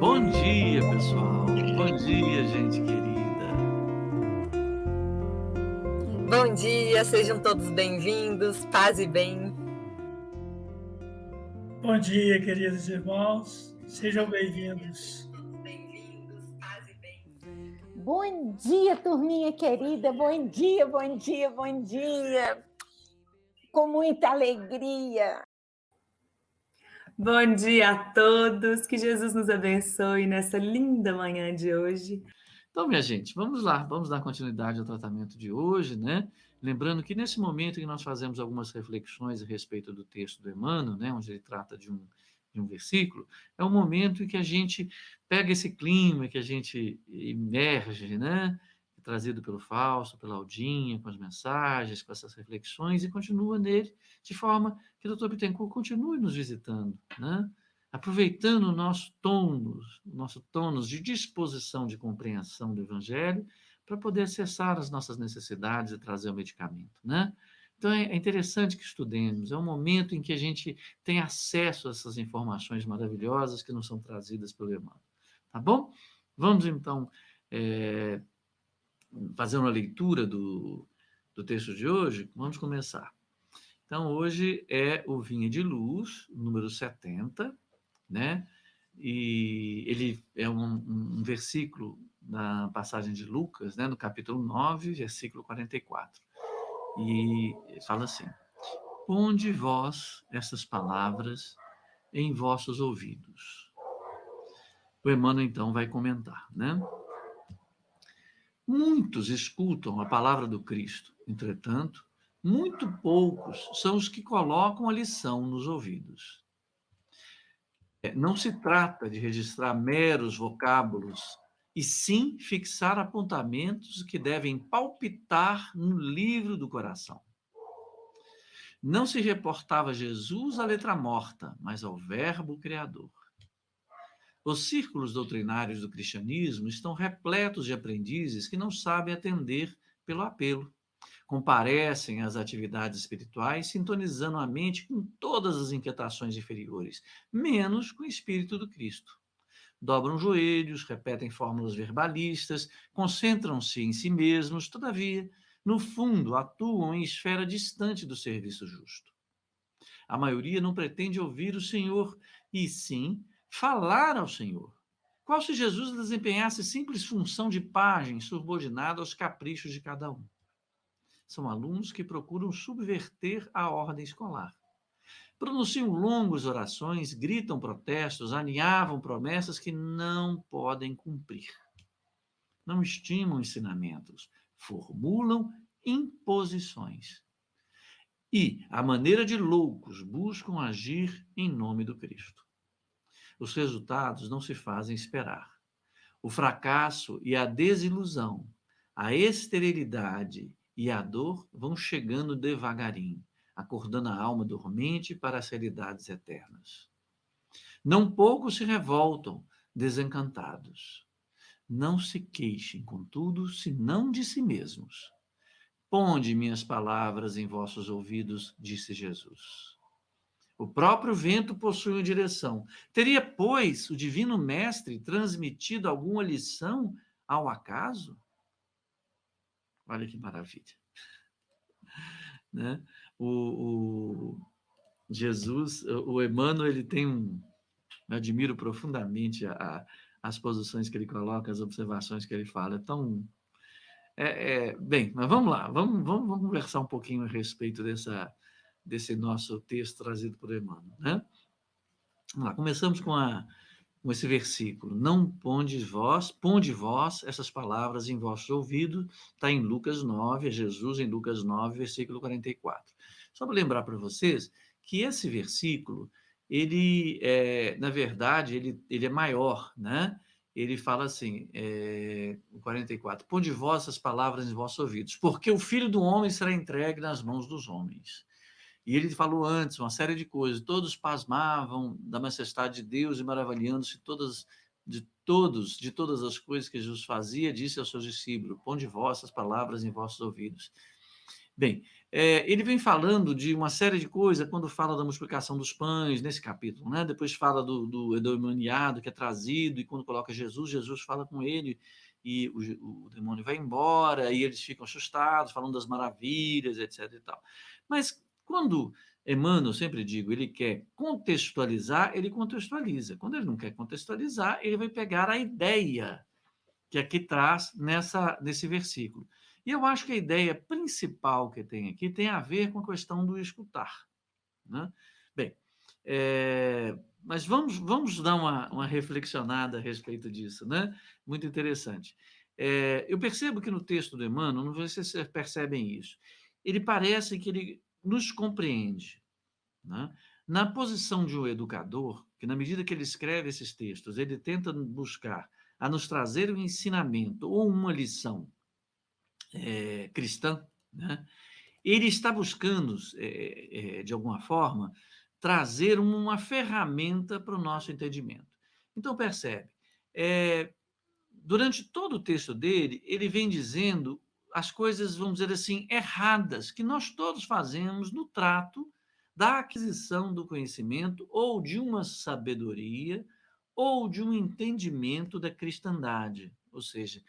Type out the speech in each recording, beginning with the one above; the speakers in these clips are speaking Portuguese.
Bom dia, pessoal. Bom dia, gente querida. Bom dia, sejam todos bem-vindos, paz e bem. Bom dia, queridos irmãos, sejam bem-vindos. Bom dia, turminha querida, bom dia, bom dia, bom dia. Com muita alegria. Bom dia a todos, que Jesus nos abençoe nessa linda manhã de hoje. Então, minha gente, vamos lá, vamos dar continuidade ao tratamento de hoje, né? Lembrando que nesse momento em que nós fazemos algumas reflexões a respeito do texto do Emmanuel, né, onde ele trata de um versículo, é um momento em que a gente pega esse clima, que a gente emerge, né? Trazido pelo Fausto, pela Aldinha, com as mensagens, com essas reflexões, e continua nele, de forma que o Dr. Bittencourt continue nos visitando, né? Aproveitando o nosso tônus de disposição de compreensão do Evangelho, para poder acessar as nossas necessidades e trazer o medicamento, né? Então, é interessante que estudemos, é um momento em que a gente tem acesso a essas informações maravilhosas que nos são trazidas pelo Emmanuel, tá bom? Vamos, então, fazer uma leitura do texto de hoje? Vamos começar. Então, hoje é o Vinha de Luz, número 70, né? E ele é um versículo na passagem de Lucas, né? No capítulo 9, versículo 44. E fala assim: ponde vós essas palavras em vossos ouvidos. O Emmanuel, então, vai comentar, né? Muitos escutam a palavra do Cristo, entretanto, muito poucos são os que colocam a lição nos ouvidos. Não se trata de registrar meros vocábulos, e sim fixar apontamentos que devem palpitar no livro do coração. Não se reportava Jesus à letra morta, mas ao Verbo Criador. Os círculos doutrinários do cristianismo estão repletos de aprendizes que não sabem atender pelo apelo. Comparecem às atividades espirituais, sintonizando a mente com todas as inquietações inferiores, menos com o Espírito do Cristo. Dobram joelhos, repetem fórmulas verbalistas, concentram-se em si mesmos, todavia, no fundo, atuam em esfera distante do serviço justo. A maioria não pretende ouvir o Senhor, e sim falar ao Senhor. Qual se Jesus desempenhasse simples função de pajem subordinada aos caprichos de cada um? São alunos que procuram subverter a ordem escolar. Pronunciam longas orações, gritam protestos, aninhavam promessas que não podem cumprir. Não estimam ensinamentos, formulam imposições. E, à maneira de loucos, buscam agir em nome do Cristo. Os resultados não se fazem esperar. O fracasso e a desilusão, a esterilidade e a dor vão chegando devagarinho, acordando a alma dormente para as realidades eternas. Não poucos se revoltam, desencantados. Não se queixem, contudo, senão de si mesmos. Ponde minhas palavras em vossos ouvidos, disse Jesus. O próprio vento possui uma direção. Teria, pois, o Divino Mestre transmitido alguma lição ao acaso? Olha que maravilha. Né? O Jesus, o Emmanuel, ele tem eu admiro profundamente as posições que ele coloca, as observações que ele fala. Então, bem, mas vamos lá, vamos conversar um pouquinho a respeito desse nosso texto trazido por Emmanuel, né? Vamos lá, começamos com esse versículo. Não ponde vós essas palavras em vosso ouvido, está em Lucas 9, é Jesus em Lucas 9, versículo 44. Só para lembrar para vocês que esse versículo, ele, na verdade, ele é maior, né? Ele fala assim, 44, ponde vós essas palavras em vossos ouvidos, porque o Filho do Homem será entregue nas mãos dos homens. E ele falou antes uma série de coisas, todos pasmavam da majestade de Deus e maravilhando-se de todas as coisas que Jesus fazia, disse aos seus discípulos, ponde vossas palavras em vossos ouvidos. Bem, ele vem falando de uma série de coisas quando fala da multiplicação dos pães, nesse capítulo, né? Depois fala do endemoniado que é trazido, e quando coloca Jesus, Jesus fala com ele, e o demônio vai embora, e eles ficam assustados, falando das maravilhas, etc. e tal. Mas quando Emmanuel, eu sempre digo, ele quer contextualizar, ele contextualiza. Quando ele não quer contextualizar, ele vai pegar a ideia que aqui traz nesse versículo. E eu acho que a ideia principal que tem aqui tem a ver com a questão do escutar. Né? Bem, mas vamos dar uma reflexionada a respeito disso, né? Muito interessante. Eu percebo que no texto do Emmanuel, não sei se vocês percebem isso, ele parece que ele nos compreende. Né? Na posição de um educador, que na medida que ele escreve esses textos, ele tenta buscar a nos trazer um ensinamento ou uma lição cristã, né? Ele está buscando, de alguma forma, trazer uma ferramenta para o nosso entendimento. Então, percebe, durante todo o texto dele, ele vem dizendo as coisas, vamos dizer assim, erradas, que nós todos fazemos no trato da aquisição do conhecimento ou de uma sabedoria ou de um entendimento da cristandade, ou seja,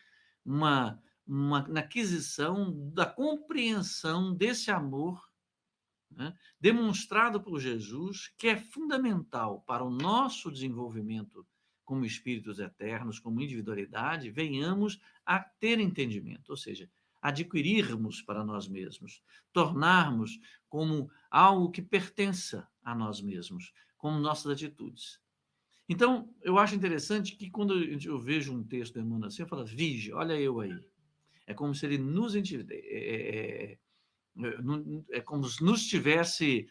na aquisição da compreensão desse amor, né, demonstrado por Jesus, que é fundamental para o nosso desenvolvimento como espíritos eternos, como individualidade, venhamos a ter entendimento, ou seja, adquirirmos para nós mesmos, tornarmos como algo que pertença a nós mesmos, como nossas atitudes. Então, eu acho interessante que quando eu vejo um texto do Emmanuel assim, eu falo, vige, olha eu aí. É como se ele nos é como se nos tivesse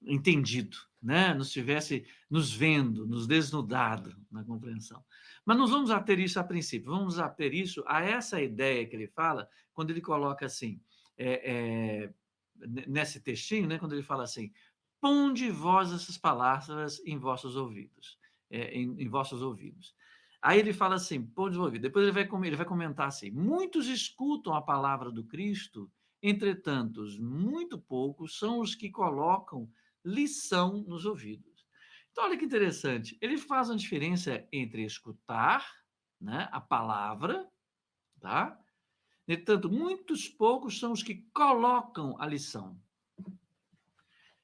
entendido, né? Nos tivesse nos vendo, nos desnudado na compreensão. Mas nós vamos ater isso a princípio, vamos ater isso a essa ideia que ele fala, quando ele coloca assim, nesse textinho, né? Quando ele fala assim, ponde vós essas palavras em vossos ouvidos, em vossos ouvidos. Aí ele fala assim, ponde vos ouvidos. Depois ele vai comentar assim, muitos escutam a palavra do Cristo, entretanto, muito poucos são os que colocam lição nos ouvidos. Então, olha que interessante. Ele faz uma diferença entre escutar, né, a palavra, tá? Entretanto, muitos poucos são os que colocam a lição.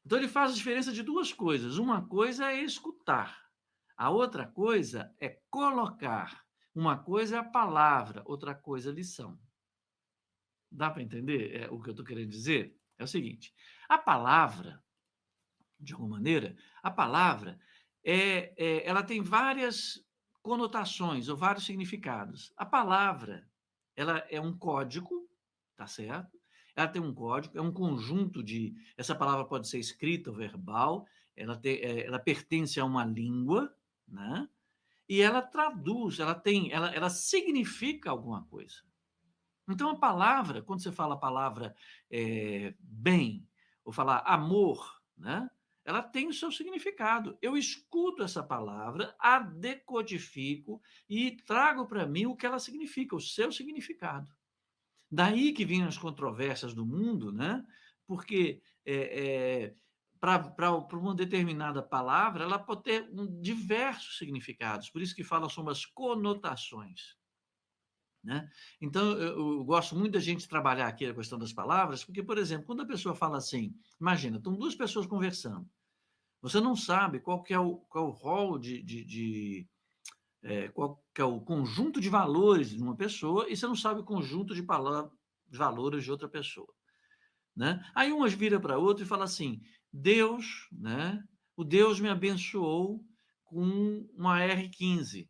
Então, ele faz a diferença de duas coisas. Uma coisa é escutar, a outra coisa é colocar. Uma coisa é a palavra, outra coisa é a lição. Dá para entender o que eu estou querendo dizer? É o seguinte: a palavra, de alguma maneira, a palavra ela tem várias conotações ou vários significados. A palavra, ela é um código, tá certo? Ela tem um código, é um conjunto de. Essa palavra pode ser escrita ou verbal, ela pertence a uma língua, né? E ela traduz, ela significa alguma coisa. Então, a palavra, quando você fala a palavra bem, ou falar amor, né? Ela tem o seu significado. Eu escuto essa palavra, a decodifico e trago para mim o que ela significa, o seu significado. Daí que vêm as controvérsias do mundo, né? Porque para uma determinada palavra, ela pode ter diversos significados, por isso que fala sobre as conotações. Né? Então, eu gosto muito da gente trabalhar aqui a questão das palavras, porque, por exemplo, quando a pessoa fala assim, imagina, estão duas pessoas conversando, você não sabe qual que é o rol qual que é o conjunto de valores de uma pessoa, e você não sabe o conjunto de valores de outra pessoa. Né? Aí umas vira para outra e fala assim, Deus, né? O Deus me abençoou com uma R15.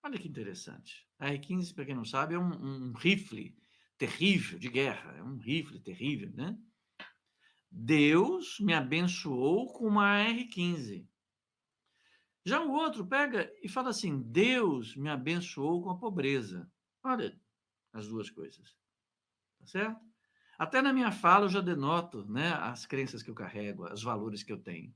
Olha que interessante. A R15, para quem não sabe, é um rifle terrível de guerra. É um rifle terrível, né? Deus me abençoou com uma R15. Já o outro pega e fala assim, Deus me abençoou com a pobreza. Olha as duas coisas. Tá certo? Até na minha fala eu já denoto, né, as crenças que eu carrego, os valores que eu tenho.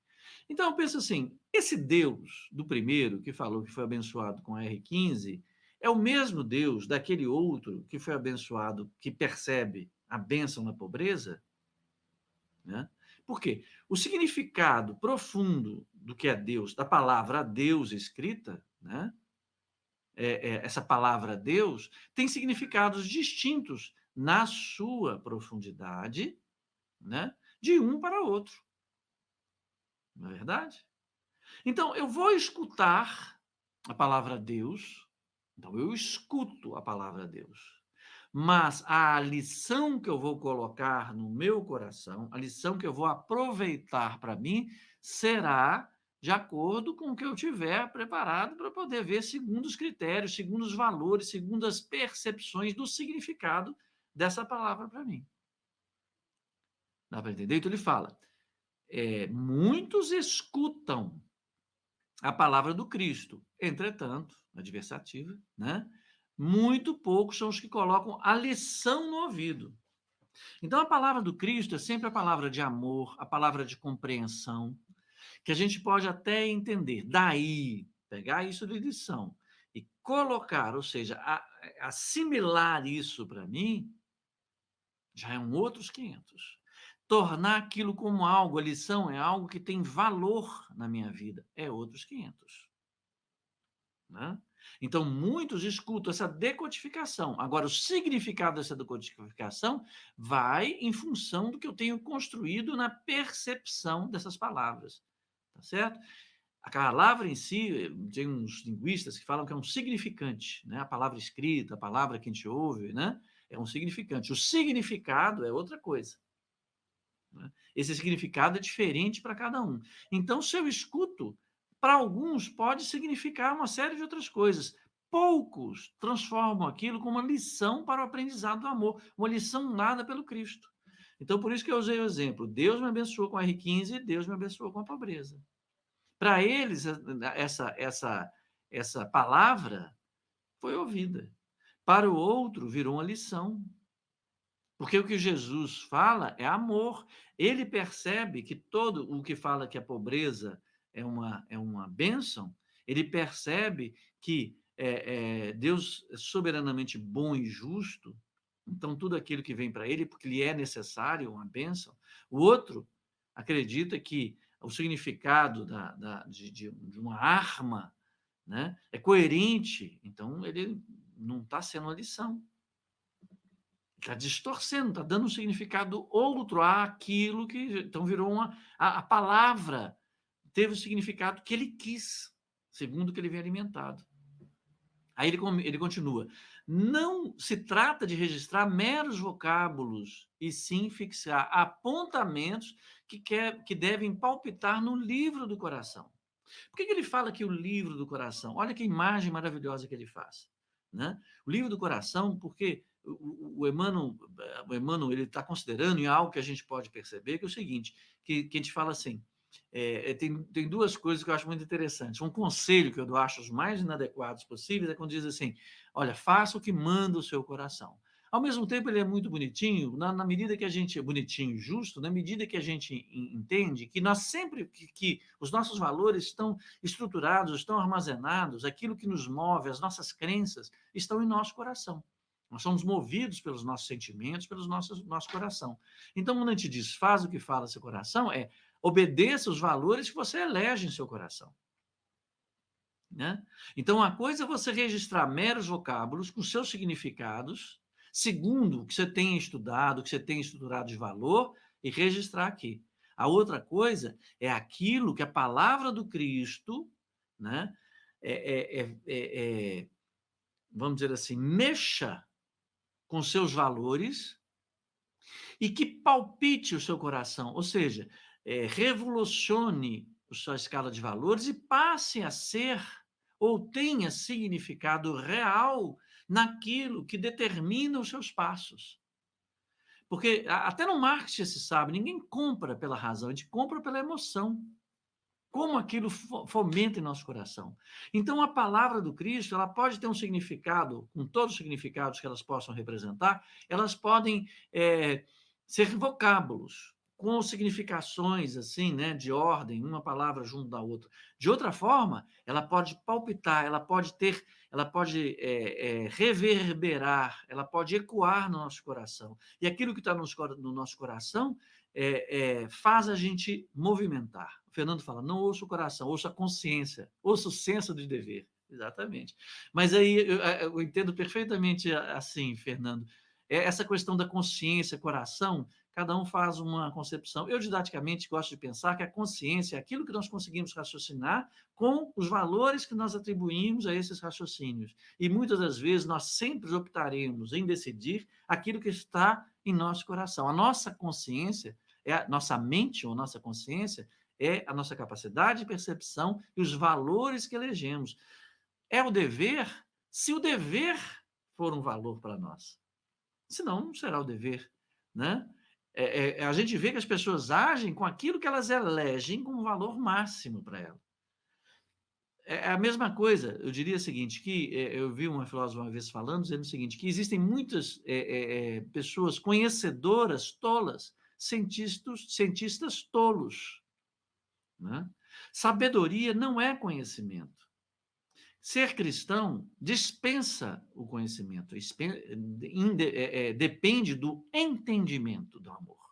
Então, eu penso assim, esse Deus do primeiro, que falou que foi abençoado com a R15, é o mesmo Deus daquele outro que foi abençoado, que percebe a bênção na pobreza? Né? Por quê? O significado profundo do que é Deus, da palavra Deus escrita, né? Essa palavra Deus, tem significados distintos na sua profundidade, né? De um para outro. Não é verdade? Então, eu vou escutar a palavra Deus, então eu escuto a palavra Deus. Mas a lição que eu vou colocar no meu coração, a lição que eu vou aproveitar para mim, será de acordo com o que eu tiver preparado para poder ver segundo os critérios, segundo os valores, segundo as percepções do significado dessa palavra para mim. Dá para entender? Então ele fala, muitos escutam a palavra do Cristo, entretanto, adversativa, né? Muito poucos são os que colocam a lição no ouvido. Então, a palavra do Cristo é sempre a palavra de amor, a palavra de compreensão, que a gente pode até entender. Daí, pegar isso de lição e colocar, ou seja, assimilar isso para mim, já é outros 500. Tornar aquilo como algo, a lição é algo que tem valor na minha vida, é outros 500. Né? Então, muitos escutam essa decodificação. Agora, o significado dessa decodificação vai em função do que eu tenho construído na percepção dessas palavras. Tá certo? A palavra em si, tem uns linguistas que falam que é um significante, né? A palavra escrita, a palavra que a gente ouve, né? É um significante. O significado é outra coisa. Né? Esse significado é diferente para cada um. Então, se eu escuto, para alguns pode significar uma série de outras coisas. Poucos transformam aquilo como uma lição para o aprendizado do amor, uma lição dada pelo Cristo. Então, por isso que eu usei o exemplo. Deus me abençoou com a R15, Deus me abençoou com a pobreza. Para eles, essa palavra foi ouvida. Para o outro, virou uma lição. Porque o que Jesus fala é amor. Ele percebe que todo o que fala que a pobreza é uma bênção, ele percebe que Deus é soberanamente bom e justo, então tudo aquilo que vem para ele, porque lhe é necessário uma bênção. O outro acredita que o significado de uma arma, né, é coerente, então ele não está sendo uma lição. Está distorcendo, está dando um significado outro àquilo que então virou a palavra teve o significado que ele quis, segundo o que ele vem alimentado. Aí ele continua. Não se trata de registrar meros vocábulos, e sim fixar apontamentos que devem palpitar no livro do coração. Por que ele fala que o livro do coração? Olha que imagem maravilhosa que ele faz. Né? O livro do coração, porque o Emmanuel ele está considerando, e algo que a gente pode perceber, que é o seguinte, que a gente fala assim, tem duas coisas que eu acho muito interessantes. Um conselho que eu acho os mais inadequados possíveis é quando diz assim, olha, faça o que manda o seu coração. Ao mesmo tempo, ele é muito bonitinho, na medida que a gente é bonitinho e justo, na medida que a gente entende que nós sempre, que os nossos valores estão estruturados, estão armazenados, aquilo que nos move, as nossas crenças, estão em nosso coração. Nós somos movidos pelos nossos sentimentos, pelo nosso coração. Então, quando a gente diz, faz o que fala seu coração, obedeça os valores que você elege em seu coração. Né? Então, a coisa é você registrar meros vocábulos com seus significados, segundo o que você tem estudado, o que você tem estruturado de valor, e registrar aqui. A outra coisa é aquilo que a palavra do Cristo, né, vamos dizer assim, mexa com seus valores e que palpite o seu coração, ou seja, revolucione a sua escala de valores e passe a ser ou tenha significado real naquilo que determina os seus passos. Porque até no marketing se sabe, ninguém compra pela razão, a gente compra pela emoção. Como aquilo fomenta em nosso coração. Então, a palavra do Cristo, ela pode ter um significado, com todos os significados que elas possam representar, elas podem ser vocábulos, com significações assim, né, de ordem, uma palavra junto da outra. De outra forma, ela pode palpitar, ela pode reverberar, ela pode ecoar no nosso coração. E aquilo que está no nosso coração faz a gente movimentar. O Fernando fala, não ouça o coração, ouça a consciência, ouça o senso de dever. Exatamente. Mas aí eu entendo perfeitamente assim, Fernando, essa questão da consciência, coração, cada um faz uma concepção. Eu, didaticamente, gosto de pensar que a consciência é aquilo que nós conseguimos raciocinar com os valores que nós atribuímos a esses raciocínios. E muitas das vezes nós sempre optaremos em decidir aquilo que está em nosso coração. A nossa consciência, a nossa mente ou nossa consciência, é a nossa capacidade de percepção e os valores que elegemos. É o dever, se o dever for um valor para nós. Senão, não será o dever, né? A gente vê que as pessoas agem com aquilo que elas elegem como valor máximo para elas. É a mesma coisa, eu diria o seguinte, que eu vi uma filósofa uma vez falando, dizendo o seguinte, que existem muitas pessoas conhecedoras tolas, cientistas tolos, né? Sabedoria não é conhecimento. Ser cristão dispensa o conhecimento, depende do entendimento do amor.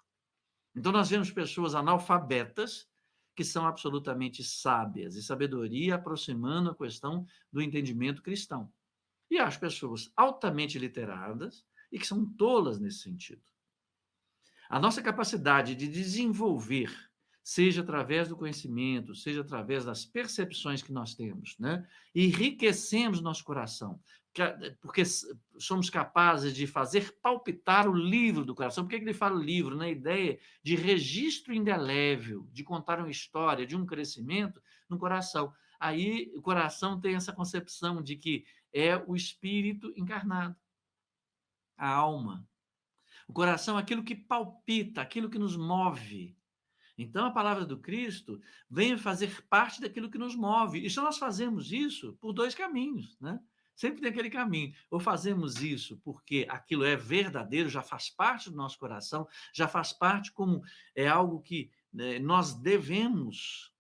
Então, nós vemos pessoas analfabetas que são absolutamente sábias, e sabedoria aproximando a questão do entendimento cristão. E as pessoas altamente literadas e que são tolas nesse sentido. A nossa capacidade de desenvolver, seja através do conhecimento, seja através das percepções que nós temos, né? Enriquecemos nosso coração, porque somos capazes de fazer palpitar o livro do coração. Por que ele fala livro? Na ideia de registro indelével, de contar uma história, de um crescimento no coração. Aí o coração tem essa concepção de que é o espírito encarnado, a alma. O coração é aquilo que palpita, aquilo que nos move. Então, a palavra do Cristo vem fazer parte daquilo que nos move. E só nós fazemos isso por dois caminhos, né? Sempre tem aquele caminho. Ou fazemos isso porque aquilo é verdadeiro, já faz parte do nosso coração, já faz parte como algo que nós devemos.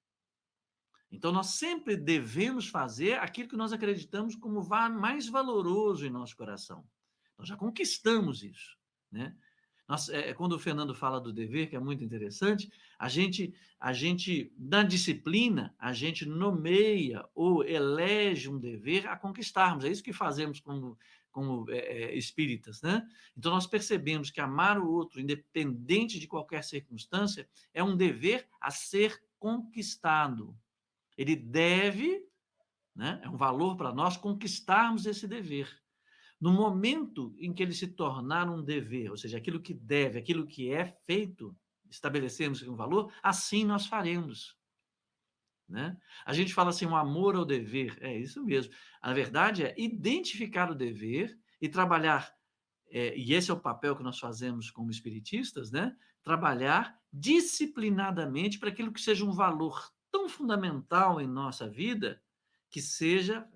Então, nós sempre devemos fazer aquilo que nós acreditamos como mais valoroso em nosso coração. Nós já conquistamos isso, né? Quando o Fernando fala do dever, que é muito interessante, a gente, na disciplina, a gente nomeia ou elege um dever a conquistarmos. É isso que fazemos como espíritas, né? Então, nós percebemos que amar o outro, independente de qualquer circunstância, é um dever a ser conquistado. Ele deve, né? É um valor para nós conquistarmos esse dever. No momento em que ele se tornar um dever, ou seja, aquilo que deve, aquilo que é feito, estabelecemos um valor, assim nós faremos, né? A gente fala assim, um amor ao dever, é isso mesmo. A verdade é identificar o dever e trabalhar, e esse é o papel que nós fazemos como espiritistas, né? Trabalhar disciplinadamente para aquilo que seja um valor tão fundamental em nossa vida, que seja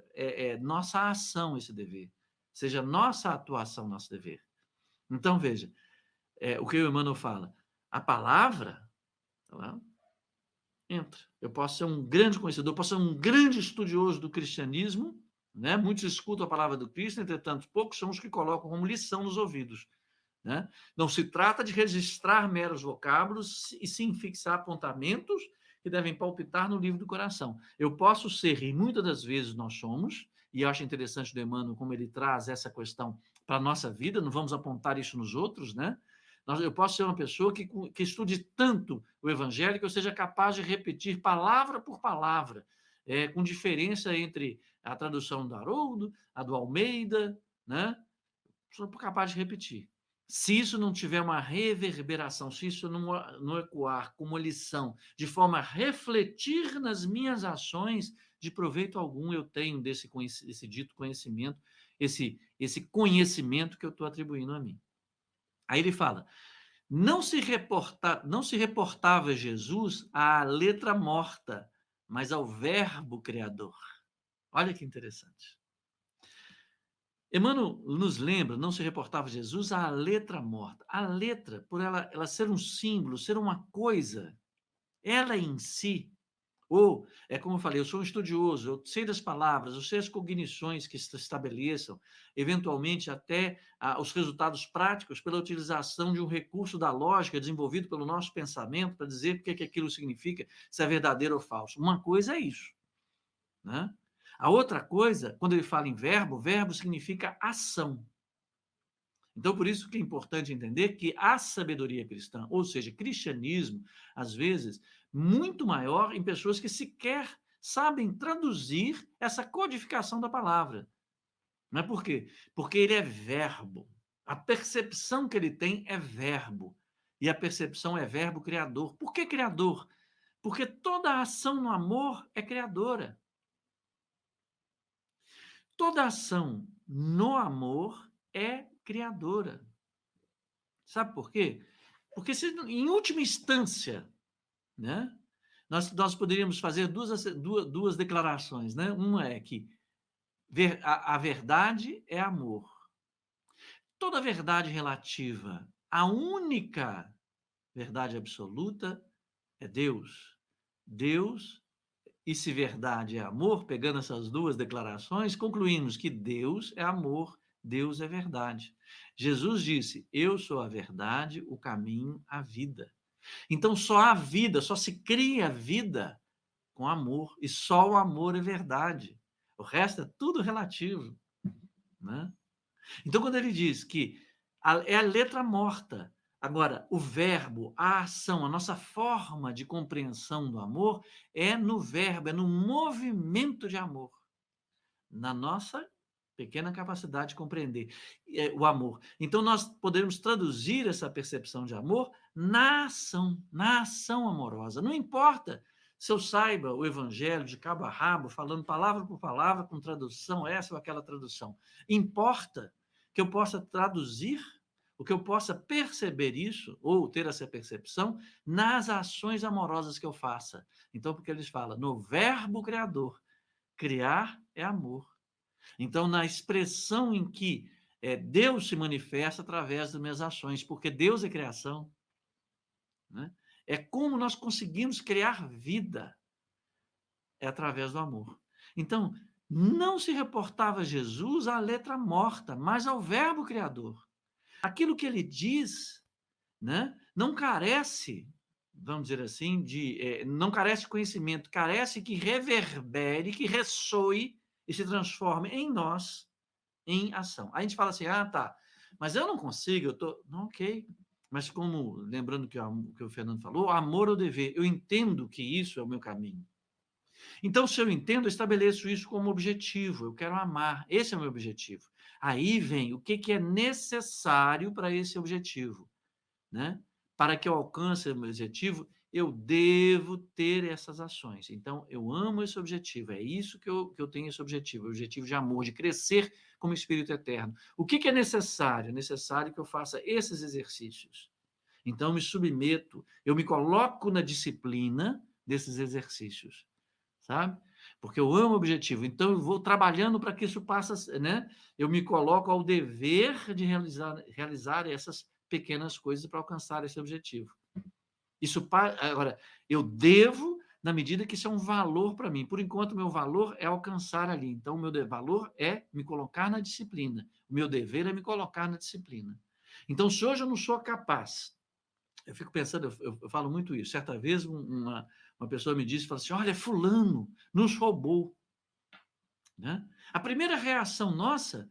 nossa ação esse dever. Seja nossa atuação, nosso dever. Então, veja, o que o Emmanuel fala, a palavra entra. Eu posso ser um grande conhecedor, posso ser um grande estudioso do cristianismo, né? Muitos escutam a palavra do Cristo, entretanto, poucos são os que colocam como lição nos ouvidos, né? Não se trata de registrar meros vocábulos e sim fixar apontamentos que devem palpitar no livro do coração. Eu posso ser, e muitas das vezes nós somos, e eu acho interessante do Emmanuel como ele traz essa questão para a nossa vida, não vamos apontar isso nos outros, né? Eu posso ser uma pessoa que estude tanto o Evangelho que eu seja capaz de repetir palavra por palavra, com diferença entre a tradução do Haroldo, a do Almeida, né? Sou capaz de repetir. Se isso não tiver uma reverberação, se isso não ecoar como lição, de forma a refletir nas minhas ações, de proveito algum eu tenho desse dito conhecimento, esse conhecimento que eu estou atribuindo a mim. Aí ele fala, não se reportava Jesus à letra morta, mas ao verbo criador. Olha que interessante. Emmanuel nos lembra, não se reportava a Jesus, à letra morta. A letra, por ela ser um símbolo, ser uma coisa, ela em si, ou, é como eu falei, eu sou um estudioso, eu sei das palavras, eu sei as cognições que se estabeleçam, eventualmente até os resultados práticos pela utilização de um recurso da lógica desenvolvido pelo nosso pensamento para dizer o que aquilo significa, se é verdadeiro ou falso. Uma coisa é isso, né? A outra coisa, quando ele fala em verbo, verbo significa ação. Então, por isso que é importante entender que a sabedoria cristã, ou seja, cristianismo, às vezes, muito maior em pessoas que sequer sabem traduzir essa codificação da palavra. Não é por quê? Porque ele é verbo. A percepção que ele tem é verbo. E a percepção é verbo criador. Por que criador? Porque toda ação no amor é criadora. Toda ação no amor é criadora. Sabe por quê? Porque se, em última instância, né, nós poderíamos fazer duas declarações, né? Uma é que a verdade é amor. Toda verdade relativa à única verdade absoluta é Deus. Deus, e se verdade é amor, pegando essas duas declarações, concluímos que Deus é amor, Deus é verdade. Jesus disse: eu sou a verdade, o caminho, a vida. Então só há vida, só se cria vida com amor, e só o amor é verdade. O resto é tudo relativo, né? Então, quando ele diz que é a letra morta, agora, o verbo, a ação, a nossa forma de compreensão do amor é no verbo, é no movimento de amor, na nossa pequena capacidade de compreender o amor. Então, nós podemos traduzir essa percepção de amor na ação amorosa. Não importa se eu saiba o evangelho de cabo a rabo, falando palavra por palavra, com tradução essa ou aquela tradução. Importa que eu possa traduzir, o que eu possa perceber isso, ou ter essa percepção, nas ações amorosas que eu faça. Então, porque eles falam, no verbo criador, criar é amor. Então, na expressão em que Deus se manifesta através das minhas ações, porque Deus é criação, né? É como nós conseguimos criar vida, é através do amor. Então, não se reportava a Jesus à letra morta, mas ao verbo criador. Aquilo que ele diz, né, não carece, vamos dizer assim, não carece de conhecimento, carece que reverbere, que ressoe e se transforme em nós, em ação. Aí a gente fala assim, tá, mas eu não consigo, eu tô... Não, ok. Mas como, lembrando que o Fernando falou, amor ou dever, eu entendo que isso é o meu caminho. Então, se eu entendo, eu estabeleço isso como objetivo, eu quero amar, esse é o meu objetivo. Aí vem o que é necessário para esse objetivo, né? Para que eu alcance o meu objetivo, eu devo ter essas ações. Então, eu amo esse objetivo, é isso que eu tenho esse objetivo, o objetivo de amor, de crescer como espírito eterno. O que é necessário? É necessário que eu faça esses exercícios. Então, eu me submeto, eu me coloco na disciplina desses exercícios, sabe? Porque eu amo o objetivo, então eu vou trabalhando para que isso passe, né? Eu me coloco ao dever de realizar essas pequenas coisas para alcançar esse objetivo. Agora, eu devo, na medida que isso é um valor para mim. Por enquanto, o meu valor é alcançar ali. Então, o meu valor é me colocar na disciplina. O meu dever é me colocar na disciplina. Então, se hoje eu não sou capaz, eu fico pensando, eu falo muito isso. Certa vez, uma pessoa me disse, fala assim, olha, fulano nos roubou. Né? A primeira reação nossa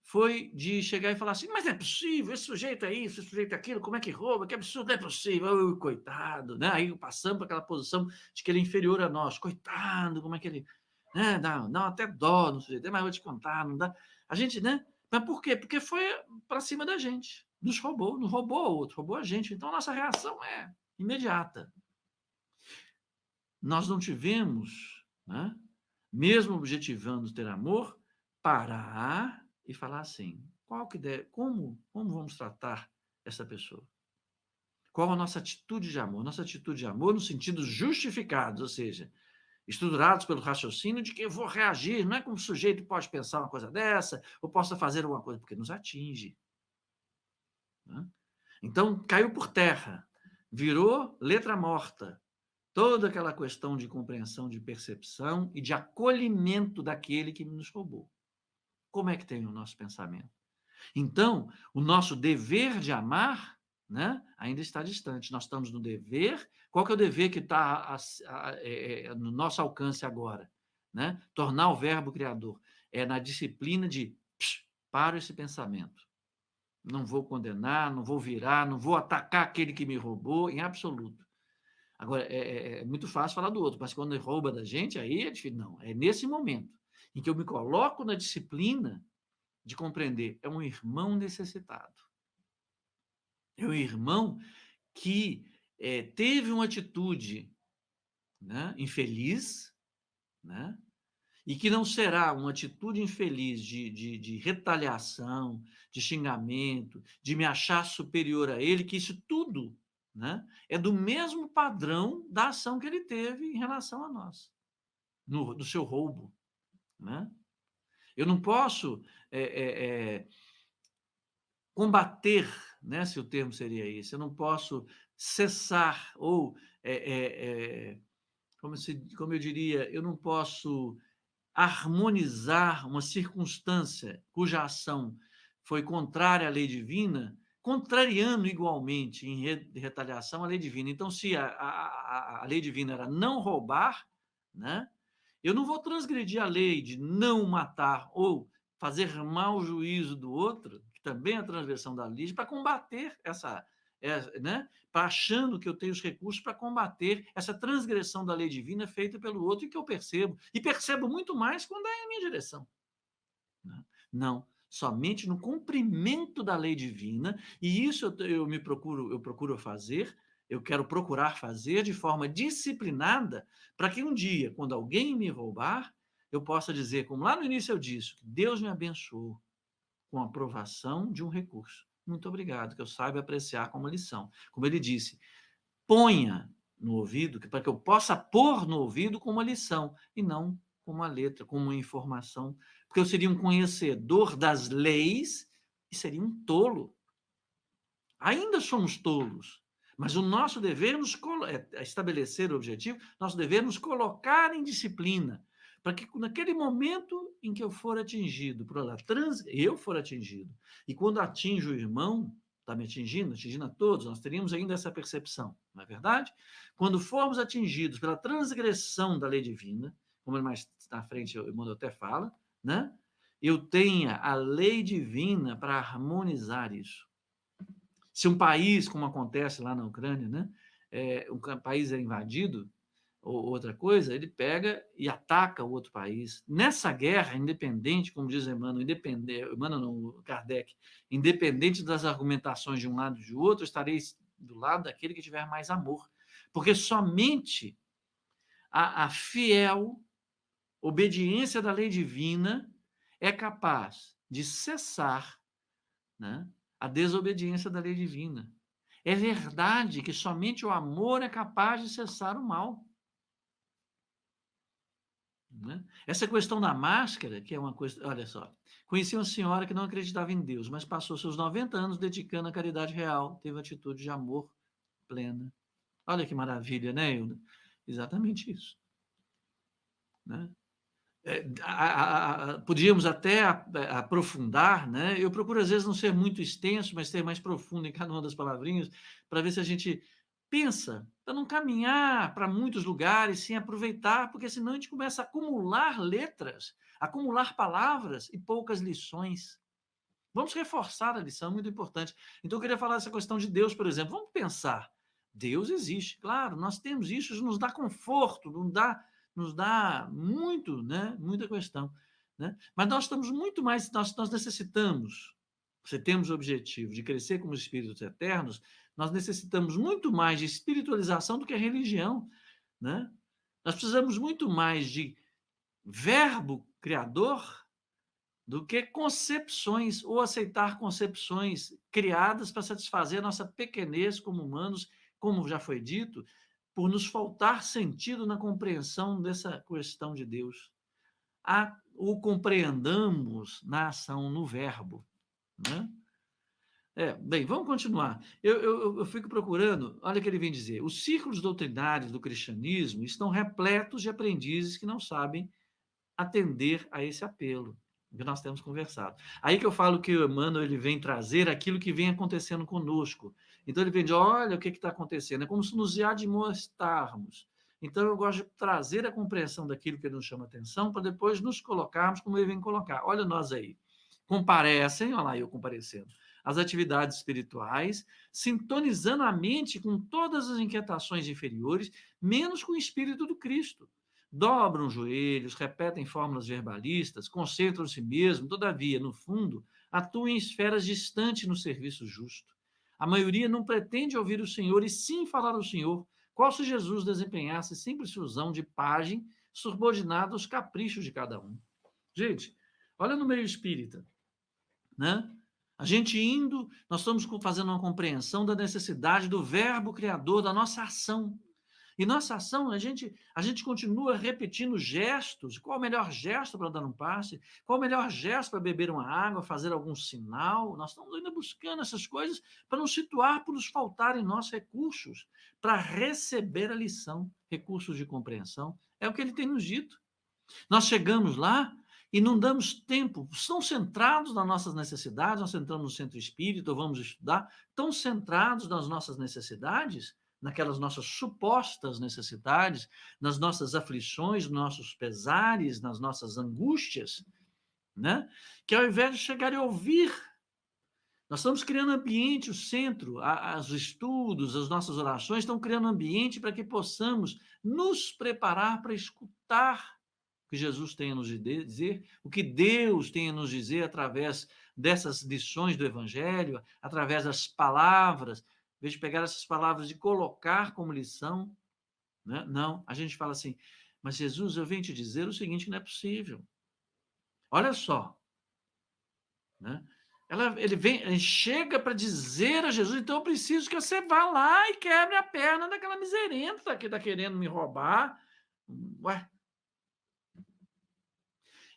foi de chegar e falar assim, mas não é possível, esse sujeito é isso, esse sujeito é aquilo, como é que rouba, que absurdo, não é possível, coitado, né? Aí passamos para aquela posição de que ele é inferior a nós, coitado, como é que ele, né? Dá até dó no sujeito, mas eu vou te contar, não dá. A gente, né? Mas por quê? Porque foi para cima da gente, nos roubou, não roubou o outro, roubou a gente, então a nossa reação é imediata. Nós não tivemos, né? Mesmo objetivando ter amor, parar e falar assim, como vamos tratar essa pessoa? Qual a nossa atitude de amor? Nossa atitude de amor no sentido justificado, ou seja, estruturados pelo raciocínio de que eu vou reagir, não é como o sujeito pode pensar uma coisa dessa, ou possa fazer alguma coisa, porque nos atinge. Né? Então, caiu por terra, virou letra morta, toda aquela questão de compreensão, de percepção e de acolhimento daquele que nos roubou. Como é que tem o nosso pensamento? Então, o nosso dever de amar, né, ainda está distante. Nós estamos no dever. Qual que é o dever que está no nosso alcance agora? Né? Tornar o verbo criador. É na disciplina de para esse pensamento. Não vou condenar, não vou virar, não vou atacar aquele que me roubou, em absoluto. Agora, é muito fácil falar do outro, mas quando ele rouba da gente, aí é difícil. Não, é nesse momento em que eu me coloco na disciplina de compreender, é um irmão necessitado. É um irmão que teve uma atitude, né, infeliz, né, e que não será uma atitude infeliz de retaliação, de xingamento, de me achar superior a ele, que isso tudo, né, é do mesmo padrão da ação que ele teve em relação a nós, do seu roubo. Né? Eu não posso combater, né, se o termo seria esse, eu não posso cessar, ou, como eu diria, eu não posso harmonizar uma circunstância cuja ação foi contrária à lei divina, contrariando igualmente em retaliação a lei divina. Então, se a lei divina era não roubar, né, eu não vou transgredir a lei de não matar ou fazer mau juízo do outro, que também é a transgressão da lei, para combater né, achando que eu tenho os recursos para combater essa transgressão da lei divina feita pelo outro, e que eu percebo. E percebo muito mais quando é em minha direção. Né? Não, somente no cumprimento da lei divina, e isso eu procuro fazer, eu quero procurar fazer de forma disciplinada, para que um dia, quando alguém me roubar, eu possa dizer, como lá no início eu disse, que Deus me abençoou com a aprovação de um recurso. Muito obrigado, que eu saiba apreciar como lição. Como ele disse, ponha no ouvido, para que eu possa pôr no ouvido como uma lição, e não como uma letra, como uma informação, porque eu seria um conhecedor das leis e seria um tolo. Ainda somos tolos, mas o nosso dever é estabelecer o objetivo, nosso dever é nos colocar em disciplina, para que naquele momento em que eu for atingido, eu for atingido, e quando atinge o irmão, está me atingindo a todos, nós teríamos ainda essa percepção, não é verdade? Quando formos atingidos pela transgressão da lei divina, como mais na frente o irmão até fala, né? Eu tenha a lei divina para harmonizar isso. Se um país, como acontece lá na Ucrânia, né, um país é invadido, ou outra coisa, ele pega e ataca o outro país. Nessa guerra, independente, como diz Emmanuel, Kardec, independente das argumentações de um lado e de outro, estarei do lado daquele que tiver mais amor. Porque somente a fiel obediência da lei divina é capaz de cessar, né, a desobediência da lei divina. É verdade que somente o amor é capaz de cessar o mal. Né? Essa questão da máscara, que é uma coisa... Olha só, conheci uma senhora que não acreditava em Deus, mas passou seus 90 anos dedicando à caridade real, teve atitude de amor plena. Olha que maravilha, né, Hilda? Exatamente isso. Né? Podíamos até aprofundar, né? Eu procuro, às vezes, não ser muito extenso, mas ser mais profundo em cada uma das palavrinhas, para ver se a gente pensa, para não caminhar para muitos lugares sem aproveitar, porque senão a gente começa a acumular letras, acumular palavras e poucas lições. Vamos reforçar a lição, muito importante. Então, eu queria falar dessa questão de Deus, por exemplo. Vamos pensar, Deus existe, claro, nós temos isso, isso nos dá conforto, nos dá muito, né, muita questão. Né? Mas nós estamos muito mais, nós necessitamos, se temos o objetivo de crescer como espíritos eternos, nós necessitamos muito mais de espiritualização do que a religião. Né? Nós precisamos muito mais de verbo criador do que concepções, ou aceitar concepções criadas para satisfazer a nossa pequenez como humanos, como já foi dito, por nos faltar sentido na compreensão dessa questão de Deus. O compreendamos na ação, no verbo, né? Bem, vamos continuar. Eu fico procurando, olha o que ele vem dizer. Os círculos doutrinários do cristianismo estão repletos de aprendizes que não sabem atender a esse apelo que nós temos conversado. Aí que eu falo que o Emmanuel ele vem trazer aquilo que vem acontecendo conosco. Então ele vem dizer, olha o que está acontecendo. É como se nos admoestarmos. Então eu gosto de trazer a compreensão daquilo que ele nos chama atenção para depois nos colocarmos como ele vem colocar. Olha nós aí. Comparecem, olha lá eu comparecendo, as atividades espirituais, sintonizando a mente com todas as inquietações inferiores, menos com o espírito do Cristo. Dobram os joelhos, repetem fórmulas verbalistas, concentram-se mesmo, todavia, no fundo, atuam em esferas distantes no serviço justo. A maioria não pretende ouvir o Senhor e sim falar ao Senhor, qual se Jesus desempenhasse simples fusão de pajem subordinada aos caprichos de cada um. Gente, olha no meio espírita, né? A gente indo, nós estamos fazendo uma compreensão da necessidade do verbo criador, da nossa ação. E nossa ação, a gente continua repetindo gestos. Qual o melhor gesto para dar um passe? Qual o melhor gesto para beber uma água, fazer algum sinal? Nós estamos ainda buscando essas coisas para nos situar, por nos faltarem nossos recursos para receber a lição, recursos de compreensão. É o que ele tem nos dito. Nós chegamos lá e não damos tempo, estão centrados nas nossas necessidades, nós entramos no centro espírita, vamos estudar, tão centrados nas nossas necessidades, naquelas nossas supostas necessidades, nas nossas aflições, nos nossos pesares, nas nossas angústias, né? Que ao invés de chegar e ouvir, nós estamos criando ambiente, o centro, os estudos, as nossas orações estão criando ambiente para que possamos nos preparar para escutar o que Jesus tem a nos dizer, o que Deus tem a nos dizer através dessas lições do Evangelho, através das palavras, em vez de pegar essas palavras e colocar como lição, né? Não, a gente fala assim, mas Jesus, eu venho te dizer o seguinte, que não é possível. Olha só, né? Ele chega para dizer a Jesus, então eu preciso que você vá lá e quebre a perna daquela miserenta que está querendo me roubar. Ué,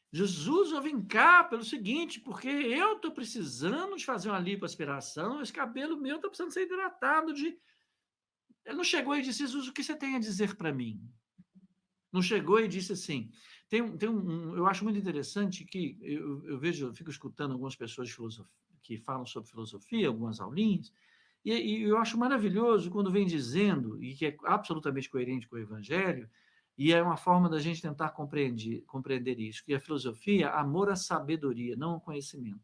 Jesus, eu vim cá pelo seguinte, porque eu estou precisando de fazer uma lipoaspiração, esse cabelo meu está precisando ser hidratado de... Ele não chegou e disse, Jesus, o que você tem a dizer para mim? Não chegou e disse assim, eu acho muito interessante que eu fico escutando algumas pessoas de filosofia, que falam sobre filosofia, algumas aulinhas, e eu acho maravilhoso quando vem dizendo, e que é absolutamente coerente com o Evangelho, e é uma forma da gente tentar compreender isso, que a filosofia, amor à sabedoria, não ao conhecimento,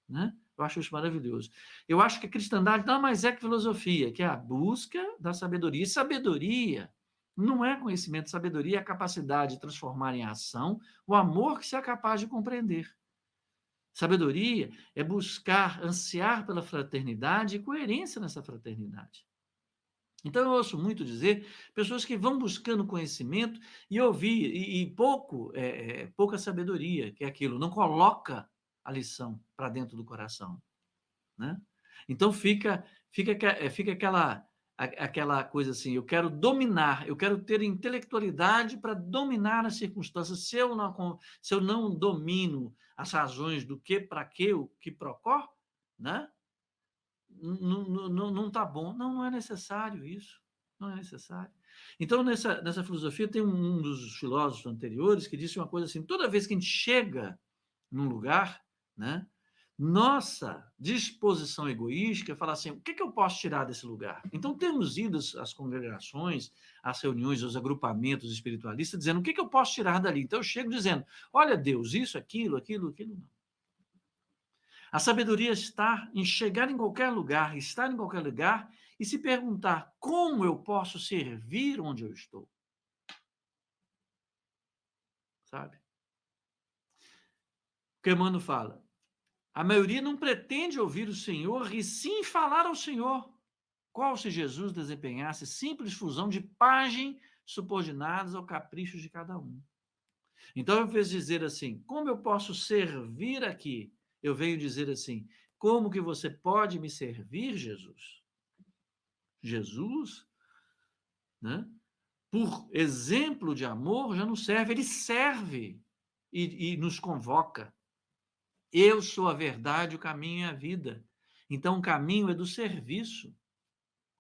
né? Eu acho isso maravilhoso. Eu acho que a cristandade nada mais é que filosofia, que é a busca da sabedoria. E sabedoria não é conhecimento, sabedoria é a capacidade de transformar em ação o amor que se é capaz de compreender. Sabedoria é buscar, ansiar pela fraternidade e coerência nessa fraternidade. Então, eu ouço muito dizer pessoas que vão buscando conhecimento e ouvir, e pouca sabedoria, que é aquilo, não coloca a lição para dentro do coração, né? Então, fica aquela coisa assim, eu quero dominar, eu quero ter intelectualidade para dominar as circunstâncias. Se eu não domino as razões do que, para que, o que procó, né? Não está bom. Não é necessário isso. Não é necessário. Então, nessa filosofia, tem um dos filósofos anteriores que disse uma coisa assim, toda vez que a gente chega num lugar, né, nossa disposição egoística é falar assim, o que eu posso tirar desse lugar? Então, temos ido às congregações, às reuniões, aos agrupamentos espiritualistas, dizendo, o que eu posso tirar dali? Então, eu chego dizendo, olha, Deus, isso, aquilo, não. A sabedoria está em chegar em qualquer lugar, estar em qualquer lugar e se perguntar como eu posso servir onde eu estou. Sabe? O que Emmanuel fala? A maioria não pretende ouvir o Senhor e sim falar ao Senhor. Qual se Jesus desempenhasse simples fusão de pajem subordinados ao capricho de cada um. Então, ao invés de dizer assim, como eu posso servir aqui? Eu venho dizer assim, como que você pode me servir, Jesus? Jesus, né, por exemplo de amor, já não serve, ele serve e nos convoca. Eu sou a verdade, o caminho e a vida. Então, o caminho é do serviço.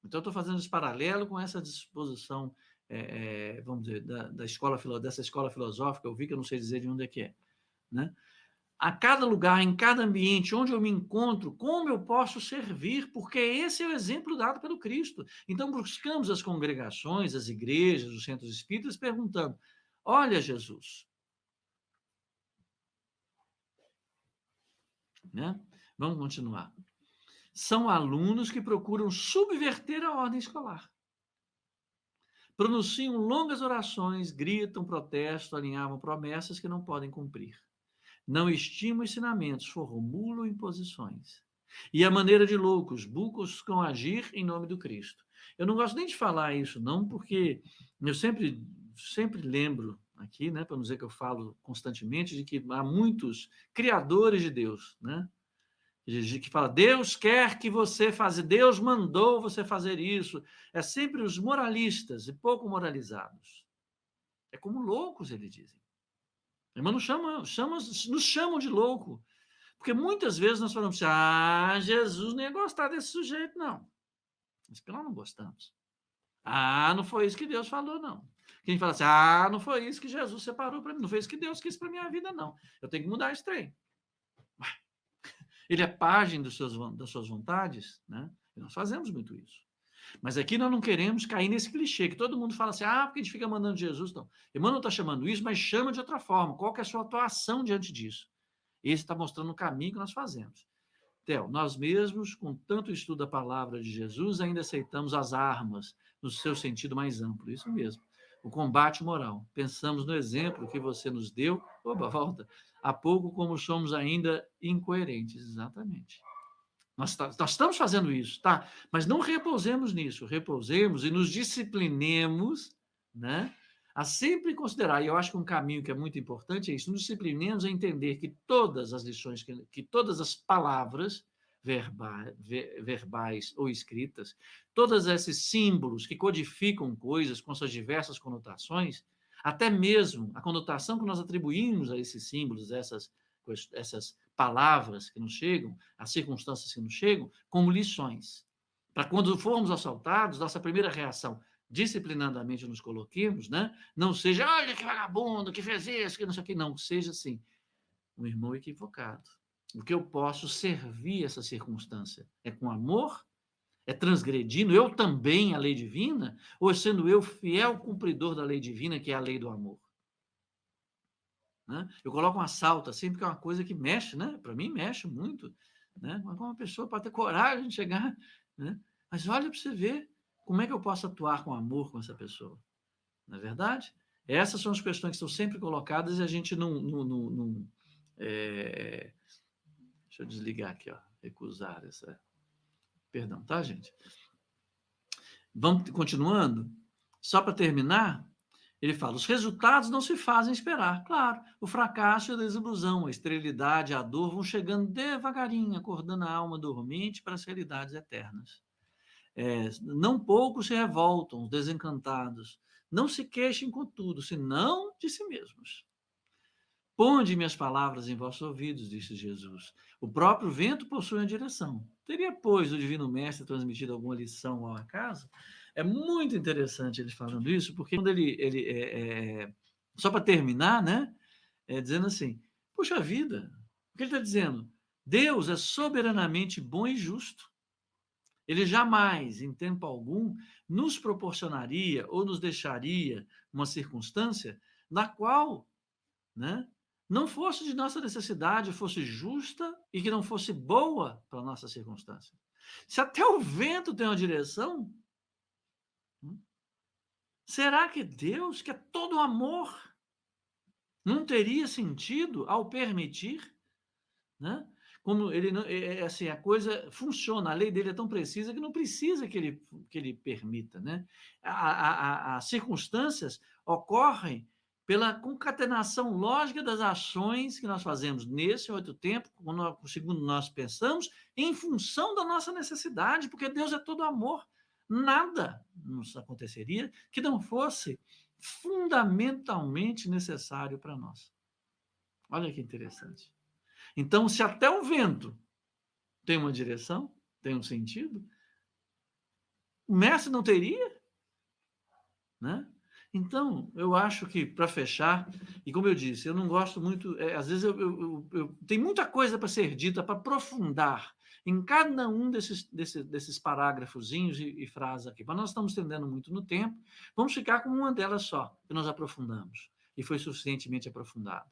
Então, eu estou fazendo esse paralelo com essa disposição, vamos dizer, dessa escola filosófica, eu vi que eu não sei dizer de onde é que é, né? A cada lugar, em cada ambiente onde eu me encontro, como eu posso servir, porque esse é o exemplo dado pelo Cristo. Então, buscamos as congregações, as igrejas, os centros espíritas, perguntando: olha, Jesus, né? Vamos continuar. São alunos que procuram subverter a ordem escolar. Pronunciam longas orações, gritam, protestam, alinhavam promessas que não podem cumprir. Não estimam ensinamentos, formulam imposições. E a maneira de loucos, buscam agir em nome do Cristo. Eu não gosto nem de falar isso, não, porque eu sempre lembro aqui, né, para não dizer que eu falo constantemente, de que há muitos criadores de Deus, né, que fala, Deus quer que você faça, Deus mandou você fazer isso. É sempre os moralistas e pouco moralizados. É como loucos, eles dizem. Irmão, nos chamam de louco. Porque muitas vezes nós falamos assim, Jesus não ia gostar desse sujeito, não. Mas pelo menos não gostamos. Não foi isso que Deus falou, não. Quem fala assim, não foi isso que Jesus separou para mim, não foi isso que Deus quis para minha vida, não. Eu tenho que mudar esse trem. Ele é pajem das suas vontades, né? E nós fazemos muito isso. Mas aqui nós não queremos cair nesse clichê, que todo mundo fala assim, porque a gente fica mandando Jesus. Não. Emmanuel está chamando isso, mas chama de outra forma. Qual que é a sua atuação diante disso? Esse está mostrando o caminho que nós fazemos. Theo, nós mesmos, com tanto estudo da palavra de Jesus, ainda aceitamos as armas, no seu sentido mais amplo. Isso mesmo. O combate moral. Pensamos no exemplo que você nos deu, volta, há pouco, como somos ainda incoerentes. Exatamente. Nós estamos fazendo isso, tá? Mas não repousemos nisso, repousemos e nos disciplinemos, né? A sempre considerar, e eu acho que um caminho que é muito importante é isso, nos disciplinemos a entender que todas as lições, que todas as palavras verbais ou escritas, todos esses símbolos que codificam coisas com suas diversas conotações, até mesmo a conotação que nós atribuímos a esses símbolos, essas palavras que nos chegam, as circunstâncias que nos chegam, como lições. Para quando formos assaltados, nossa primeira reação, disciplinadamente nos coloquemos, né? Não seja, olha que vagabundo, que fez isso, que não sei o que, não, seja assim, um irmão equivocado. O que eu posso servir essa circunstância? É com amor? É transgredindo eu também a lei divina? Ou sendo eu fiel cumpridor da lei divina, que é a lei do amor? Né? Eu coloco um assalto assim, porque é uma coisa que mexe, né? Para mim, mexe muito. Né? Uma pessoa pode ter coragem de chegar, né? Mas olha para você ver como é que eu posso atuar com amor com essa pessoa. Não é verdade? Essas são as questões que estão sempre colocadas e a gente não deixa eu desligar aqui, ó. Recusar essa... Perdão, tá, gente? Vamos continuando? Só para terminar, ele fala, os resultados não se fazem esperar. Claro, o fracasso e a desilusão, a esterilidade, a dor vão chegando devagarinho, acordando a alma dormente para as realidades eternas. Não poucos se revoltam, os desencantados. Não se queixem com tudo, senão de si mesmos. Ponde minhas palavras em vossos ouvidos, disse Jesus. O próprio vento possui a direção. Teria, pois, o Divino Mestre transmitido alguma lição ao acaso? É muito interessante ele falando isso, porque quando ele só para terminar, né? Dizendo assim, puxa vida, o que ele está dizendo? Deus é soberanamente bom e justo. Ele jamais, em tempo algum, nos proporcionaria ou nos deixaria uma circunstância na qual, né, não fosse de nossa necessidade, fosse justa e que não fosse boa para a nossa circunstância. Se até o vento tem uma direção, será que Deus, que é todo amor, não teria sentido ao permitir, né? Como ele não, assim, a coisa funciona, a lei dele é tão precisa que não precisa que ele permita, né? As circunstâncias ocorrem pela concatenação lógica das ações que nós fazemos nesse outro tempo, segundo nós pensamos, em função da nossa necessidade, porque Deus é todo amor. nada nos aconteceria que não fosse fundamentalmente necessário para nós. Olha que interessante. Então, se até o vento tem uma direção, tem um sentido, o mestre não teria, né? Então, eu acho que, para fechar, e como eu disse, eu não gosto muito, às vezes tem muita coisa para ser dita, para aprofundar em cada um desses parágrafozinhos e frases aqui. Mas nós estamos estendendo muito no tempo, vamos ficar com uma delas só, que nós aprofundamos, e foi suficientemente aprofundado,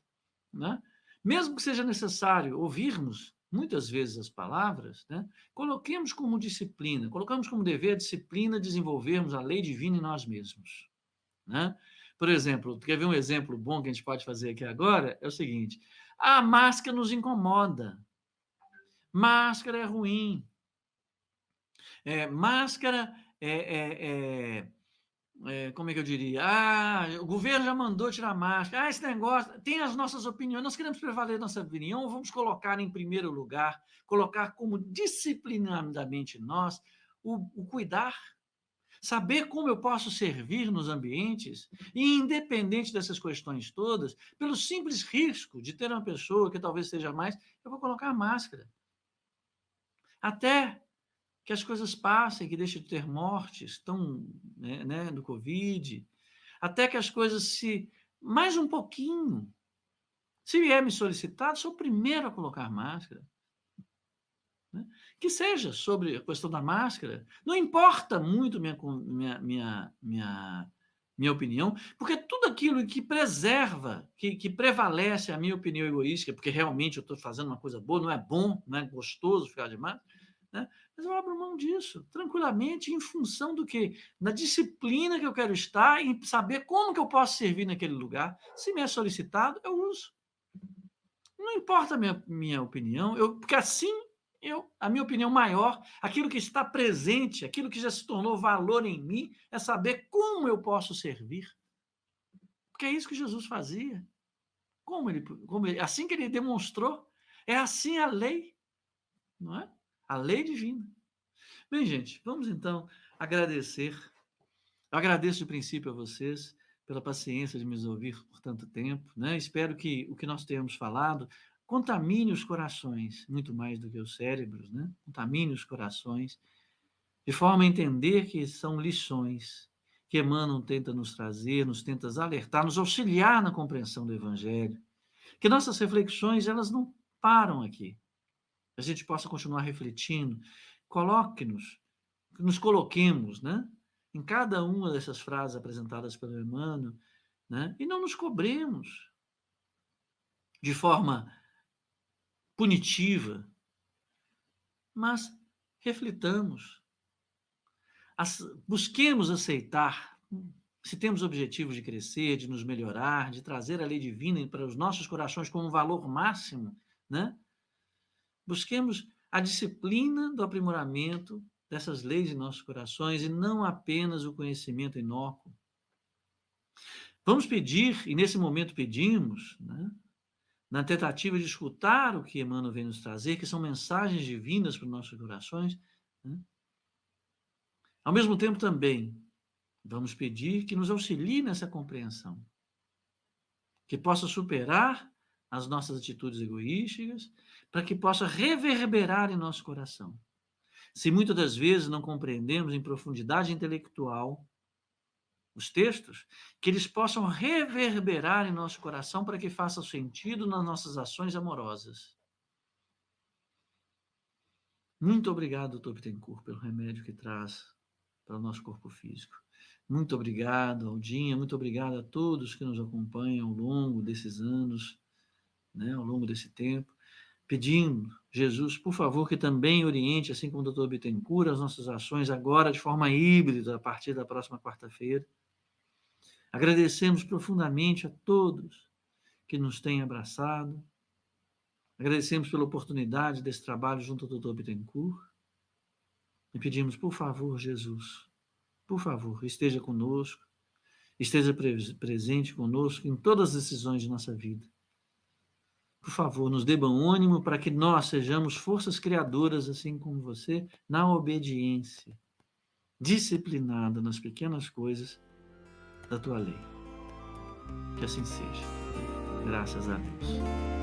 né? Mesmo que seja necessário ouvirmos muitas vezes as palavras, né? Coloquemos como disciplina, colocamos como dever a disciplina desenvolvermos a lei divina em nós mesmos, né? Por exemplo, quer ver um exemplo bom que a gente pode fazer aqui agora? É o seguinte: a máscara nos incomoda, máscara é ruim, máscara como é que eu diria? O governo já mandou tirar máscara. Esse negócio tem as nossas opiniões. Nós queremos prevalecer nossa opinião, ou vamos colocar em primeiro lugar, colocar como disciplinadamente nós o cuidar, saber como eu posso servir nos ambientes, e independente dessas questões todas, pelo simples risco de ter uma pessoa que talvez seja mais, eu vou colocar a máscara. Até que as coisas passem, que deixe de ter mortes do Covid, até que as coisas mais um pouquinho, se vier me solicitar, sou o primeiro a colocar máscara, né? Que seja sobre a questão da máscara, não importa muito minha opinião, porque tudo aquilo que preserva, que prevalece a minha opinião egoísta, porque realmente eu estou fazendo uma coisa boa, não é bom, não é gostoso ficar de máscara, né? Mas eu abro mão disso, tranquilamente, em função do quê? Na disciplina que eu quero estar, em saber como que eu posso servir naquele lugar. Se me é solicitado, eu uso. Não importa a minha opinião, porque assim a minha opinião maior, aquilo que está presente, aquilo que já se tornou valor em mim, é saber como eu posso servir. Porque é isso que Jesus fazia. Assim que ele demonstrou, é assim a lei, não é? A lei divina. Bem, gente, vamos então agradecer. Eu agradeço de princípio a vocês pela paciência de me ouvir por tanto tempo, né? Espero que o que nós tenhamos falado contamine os corações, muito mais do que os cérebros, né? Contamine os corações, de forma a entender que são lições que Emmanuel tenta nos trazer, nos tenta alertar, nos auxiliar na compreensão do Evangelho. Que nossas reflexões, elas não param aqui. A gente possa continuar refletindo. Nos coloquemos, né, em cada uma dessas frases apresentadas pelo Emmanuel, né, e não nos cobremos de forma punitiva, mas reflitamos, busquemos aceitar, se temos objetivos de crescer, de nos melhorar, de trazer a lei divina para os nossos corações como um valor máximo, né? Busquemos a disciplina do aprimoramento dessas leis em nossos corações e não apenas o conhecimento inócuo. Vamos pedir, e nesse momento pedimos, né, na tentativa de escutar o que Emmanuel vem nos trazer, que são mensagens divinas para os nossos corações, né? Ao mesmo tempo também, vamos pedir que nos auxilie nessa compreensão, que possa superar as nossas atitudes egoísticas, para que possa reverberar em nosso coração. Se muitas das vezes não compreendemos em profundidade intelectual os textos, que eles possam reverberar em nosso coração para que façam sentido nas nossas ações amorosas. Muito obrigado, doutor Bittencourt, pelo remédio que traz para o nosso corpo físico. Muito obrigado, Aldinha, muito obrigado a todos que nos acompanham ao longo desses anos, né, ao longo desse tempo, pedindo, Jesus, por favor, que também oriente, assim como o doutor Bittencourt, as nossas ações agora de forma híbrida, a partir da próxima quarta-feira. Agradecemos profundamente a todos que nos têm abraçado, agradecemos pela oportunidade desse trabalho junto ao doutor Bittencourt, e pedimos, por favor, Jesus, por favor, esteja conosco, esteja presente conosco em todas as decisões de nossa vida. Por favor, nos dê bom ânimo para que nós sejamos forças criadoras, assim como você, na obediência, disciplinada nas pequenas coisas da tua lei. Que assim seja. Graças a Deus.